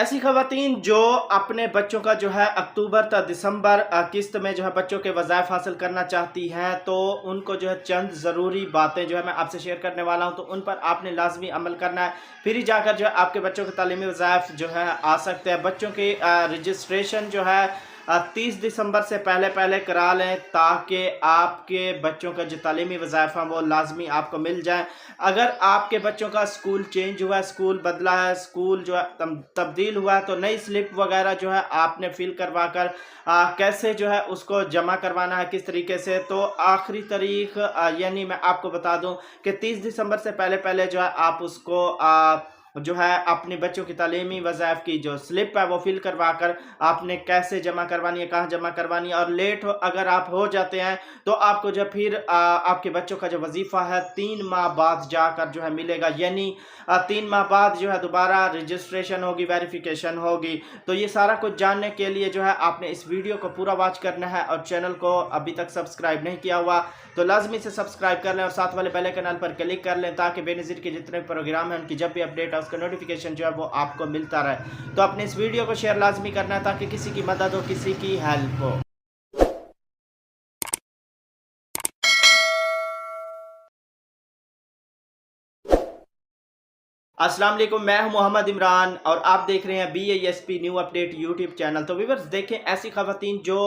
ऐसी खवातीन जो अपने बच्चों का जो है अक्टूबर तक दिसंबर किस्त में जो है बच्चों के वज़ाइफ हासिल करना चाहती हैं, तो उनको जो है चंद ज़रूरी बातें जो है मैं आपसे शेयर करने वाला हूं, तो उन पर आपने लाजमी अमल करना है। फिर ही जाकर जो है आपके बच्चों के तालीमी वज़ाइफ जो है आ सकते हैं। बच्चों की रजिस्ट्रेशन जो है 30 दिसंबर से पहले पहले करा लें, ताकि आपके बच्चों का जो तालीमी वज़ाइफ हैं वो लाजमी आपको मिल जाए। अगर आपके बच्चों का स्कूल चेंज हुआ है, स्कूल बदला है, स्कूल जो है तब्दील हुआ है, तो नई स्लिप वगैरह जो है आपने फिल करवा कर कैसे जो है उसको जमा करवाना है, किस तरीके से। तो आखिरी तारीख यानी मैं आपको बता दूं कि 30 दिसंबर से पहले पहले जो है आप उसको जो है अपने बच्चों की तालीमी वज़ाइफ की जो स्लिप है वो फिल करवा कर आपने कैसे जमा करवानी है, कहाँ जमा करवानी है। और लेट हो अगर आप हो जाते हैं तो आपको जो फिर आपके बच्चों का जो वजीफ़ा है 3 माह बाद जाकर जो है मिलेगा, यानी 3 माह बाद जो है दोबारा रजिस्ट्रेशन होगी, वेरिफिकेशन होगी। तो ये सारा कुछ जानने के लिए जो है आपने इस वीडियो को पूरा वॉच करना है, और चैनल को अभी तक सब्सक्राइब नहीं किया हुआ तो लाजमी से सब्सक्राइब कर लें और साथ वाले बेल आइकन पर क्लिक कर लें, ताकि बेनज़ीर के जितने प्रोग्राम हैं उनकी जब भी अपडेट है उसका नोटिफिकेशन जो है वो आपको मिलता रहे। तो अपने इस वीडियो को शेयर लाजमी करना है, ताकि किसी की मदद हो, किसी की हेल्प हो। अस्सलाम वालेकुम, मैं हूं मोहम्मद इमरान और आप देख रहे हैं BASP new update YouTube channel. तो व्यूअर्स देखें, ऐसी खवातीन जो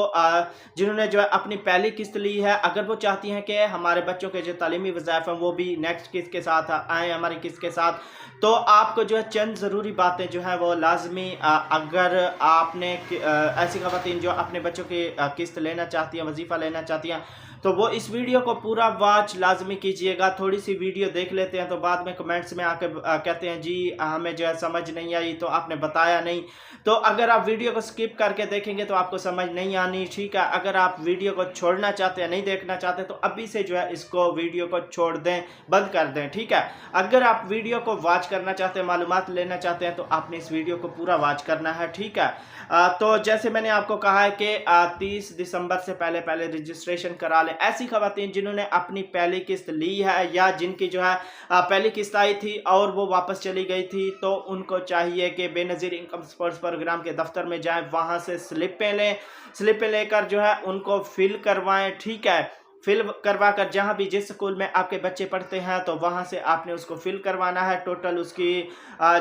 जिन्होंने जो है अपनी पहली किस्त ली है, अगर वो चाहती हैं कि हमारे बच्चों के जो तालीमी वज़ाइफ हैं वो भी नेक्स्ट किस्त के साथ आएँ हमारी किस्त के साथ, तो आपको जो है चंद ज़रूरी बातें जो है वो लाजमी अगर आपने ऐसी खवातीन जो अपने बच्चों की किस्त लेना चाहती हैं, वजीफ़ा लेना चाहती हैं, तो वो इस वीडियो को पूरा वॉच लाजमी कीजिएगा। थोड़ी सी वीडियो देख लेते हैं तो बाद में कमेंट्स में आके कहते हैं जी हमें जो है समझ नहीं आई, तो आपने बताया नहीं। तो अगर आप वीडियो को स्किप करके देखेंगे तो आपको समझ नहीं आनी, ठीक है। अगर आप वीडियो को छोड़ना चाहते हैं, नहीं देखना चाहते, तो अभी से जो है इसको वीडियो को छोड़ दें, बंद कर दें, ठीक है। अगर आप वीडियो को वॉच करना चाहते हैं, मालूमात लेना चाहते हैं, तो आपने इस वीडियो को पूरा वॉच करना है, ठीक है। तो जैसे मैंने आपको कहा है कि 30 दिसंबर से पहले पहले रजिस्ट्रेशन करा लें। ऐसी खवातीन जिन्होंने अपनी पहली किस्त ली है या जिनकी जो है पहली किस्त आई थी और वो वापस चली गई थी, तो उनको चाहिए कि बेनज़ीर इनकम सपोर्ट्स प्रोग्राम के दफ्तर में जाएं, वहां से स्लिपें लें, स्लिपें लेकर जो है उनको फिल करवाएं, ठीक है। फिल करवा कर जहाँ भी जिस स्कूल में आपके बच्चे पढ़ते हैं तो वहाँ से आपने उसको फिल करवाना है। टोटल उसकी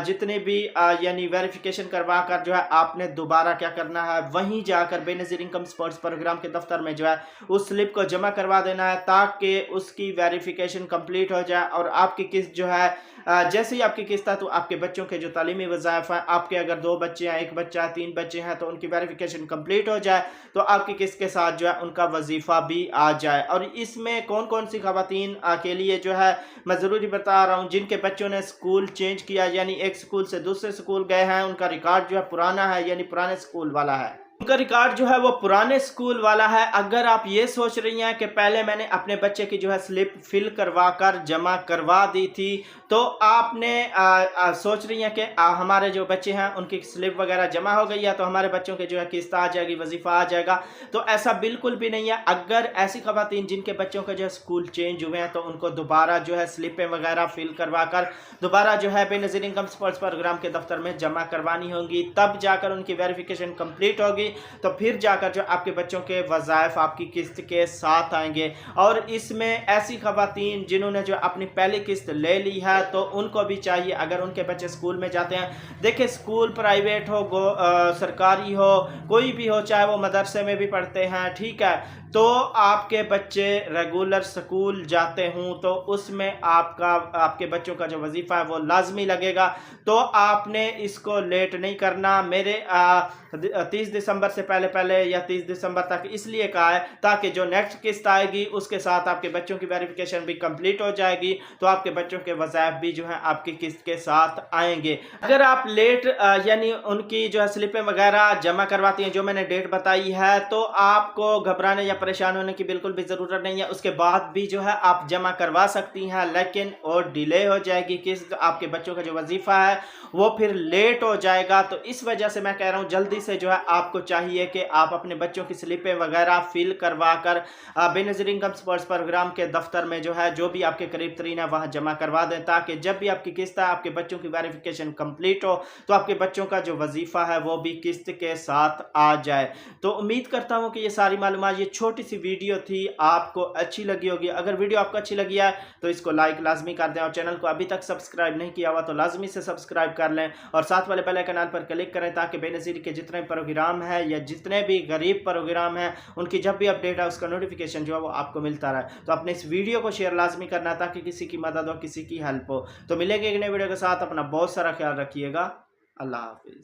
जितने भी यानी वेरिफिकेशन करवा कर जो है आपने दोबारा क्या करना है, वहीं जाकर बेनज़ीर इनकम सपोर्ट्स प्रोग्राम के दफ्तर में जो है उस स्लिप को जमा करवा देना है, ताकि उसकी वेरिफिकेशन कंप्लीट हो जाए और आपकी किस्त जो है जैसे ही आपकी किस्त है तो आपके बच्चों के जो तालीमी वज़ाइफ हैं, आपके अगर 2 बच्चे हैं, 1 बच्चा है, 3 बच्चे हैं, तो उनकी वेरिफिकेशन कंप्लीट हो जाए, तो आपकी किस्त के साथ जो है उनका वजीफ़ा भी आ जाए। और इसमें कौन कौन सी खवातीन के लिए जो है मैं ज़रूरी बता रहा हूँ, जिनके बच्चों ने स्कूल चेंज किया, यानी एक स्कूल से दूसरे स्कूल गए हैं, उनका रिकॉर्ड जो है पुराना है, यानी पुराने स्कूल वाला है, उनका रिकॉर्ड जो है वो पुराने स्कूल वाला है। अगर आप ये सोच रही हैं कि पहले मैंने अपने बच्चे की जो है स्लिप फिल करवा कर जमा करवा दी थी, तो आपने सोच रही हैं कि हमारे जो बच्चे हैं उनकी स्लिप वगैरह जमा हो गई है तो हमारे बच्चों के जो है किस्त आ जाएगी, वजीफा आ जाएगा, तो ऐसा बिल्कुल भी नहीं है। अगर ऐसी खवातीन जिनके बच्चों के जो है स्कूल चेंज हुए हैं, तो उनको दोबारा जो है स्लिपें वगैरह फिल करवा कर दोबारा जो है बेनज़ीर इनकम सपोर्ट्स प्रोग्राम के दफ्तर में जमा करवानी होंगी, तब जाकर उनकी वेरिफिकेशन कंप्लीट होगी, तो फिर जाकर जो आपके बच्चों के वज़ाइफ आपकी किस्त के साथ आएंगे। और इसमें ऐसी खवातीन जिन्होंने जो अपनी पहली किस्त ले ली है, तो उनको भी चाहिए, अगर उनके बच्चे स्कूल में जाते हैं, देखिए स्कूल प्राइवेट हो सरकारी हो, कोई भी हो, चाहे वो मदरसे में भी पढ़ते हैं, ठीक है, तो आपके बच्चे रेगुलर स्कूल जाते हों तो उसमें आपके बच्चों का जो वजीफ़ा है वो लाजमी लगेगा। तो आपने इसको लेट नहीं करना। मेरे 30 दिसंबर से पहले पहले या 30 दिसंबर तक इसलिए कहा है ताकि जो नेक्स्ट किस्त आएगी उसके साथ आपके बच्चों की वेरिफिकेशन भी कंप्लीट हो जाएगी, तो आपके बच्चों के वज़ाइफ भी जो है आपकी किस्त के साथ आएंगे। अगर आप लेट यानी उनकी जो है स्लिपें वगैरह जमा करवाती हैं जो मैंने डेट बताई है, तो आपको घबराने या परेशान होने की बिल्कुल भी ज़रूरत नहीं है। उसके बाद भी जो है आप जमा करवा सकती हैं, लेकिन और डिले हो जाएगी किस्त, आपके बच्चों का जो वजीफ़ा है वो फिर लेट हो जाएगा। तो इस वजह से मैं कह रहा हूँ जल्दी से जो है आपको चाहिए कि आप अपने बच्चों की स्लिपें वगैरह फिल करवा कर बेनज़ीर इनकम सपोर्ट्स प्रोग्राम के दफ्तर में जो है जो भी आपके करीब तरीन है वहाँ जमा करवा दें, ताकि जब भी आपकी किस्त है आपके बच्चों की वेरिफिकेशन कंप्लीट हो तो आपके बच्चों का जो वजीफ़ा है वो भी किस्त के साथ आ जाए। तो उम्मीद करता हूँ कि ये सारी मालूमात, ये छोटी सी वीडियो थी, आपको अच्छी लगी होगी। अगर वीडियो आपको अच्छी लगी है तो इसको लाइक लाजमी कर दें, और चैनल को अभी तक सब्सक्राइब नहीं किया हुआ तो लाजमी से सब्सक्राइब कर लें, और साथ वाले बेल आइकन पर क्लिक करें ताकि बेनज़ीर के जितने प्रोग्राम है या जितने भी गरीब प्रोग्राम है उनकी जब भी अपडेट है उसका नोटिफिकेशन जो है वो आपको मिलता रहे। तो अपने इस वीडियो को शेयर लाजमी करना ताकि किसी की मदद हो, किसी की हेल्प हो। तो मिलेंगे एक नए वीडियो के साथ, अपना बहुत सारा ख्याल रखिएगा। अल्लाह हाफिज़।